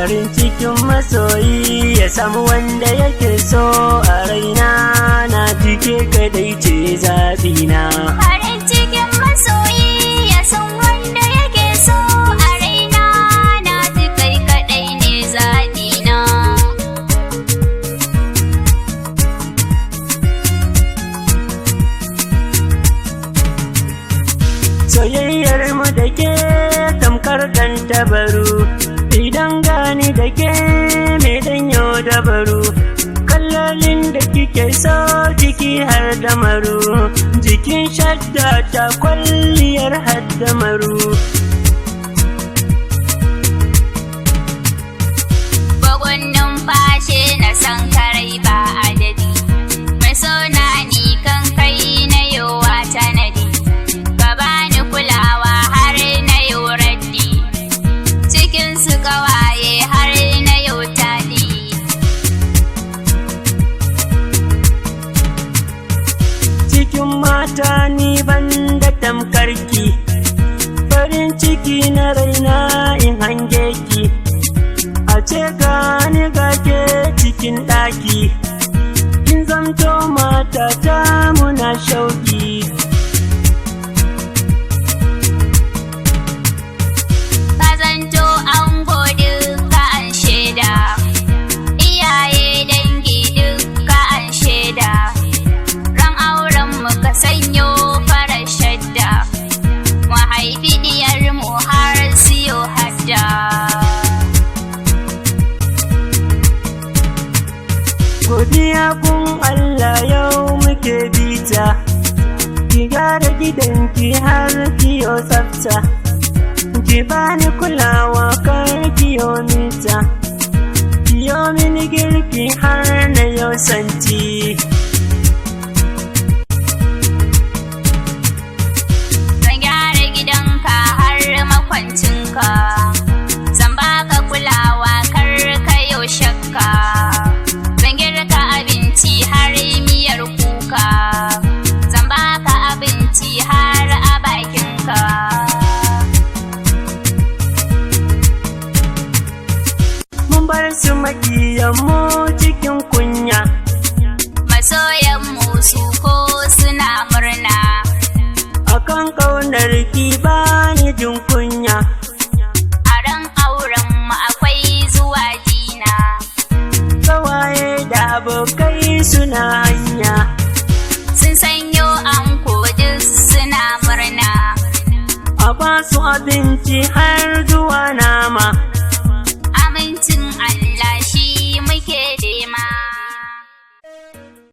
farin cikin masoyi ya samu wanda yake so a raina na jike kadai ce zaɓina. Farin cikin masoyi ya san wanda yake so a raina na ji kai kadai ne zaɓina. Soyayyar mu da ke tamkar dan tabaru, idan gani da ke mai danyo dabaru, kallolin da kike so jiki har damaru, jikin shadda ta kwalliyar haddamaru. Bugun numfashi na san karai ba adadi, mai sona ni kan kai na yowa tanadi, ka bani kulawa har na yau raddi, cikin su kawaye har na yau tadi. Cikin mata ni ban da tamkarki, farin ciki na raina in hange ki, a ce gani gake cikin ɗaki, kin zamto matata muna shauki. Ka zanto ango duka an shaida, iyaye dangi duka an shaida, ran auren mu ka sanyo farar shadda, mu haifi diyar mu har siyo hadda. Godiya kun Allah yau muke bita, ki gyara gidanki har kiyo tsafta, ki bani kulawa kar kiyo mita, kiyo mini girki har na yau santi. Zan gyara gidanka har makwancinka, zan baka kulawa kar ka yau shakka, zan girka abinci har miyar kuka, zan baka abinci har a bakinka. Mun bar su makiyanmu cikin kunya, Masoyanmu su ko suna murna, akan ƙaunar ki bani jin kunya. a ran aurenmu akwai zuwa dina, Kawaye da abokai suna hanya, sun sanyo anko duk suna murna, a basu abinci har zuwa na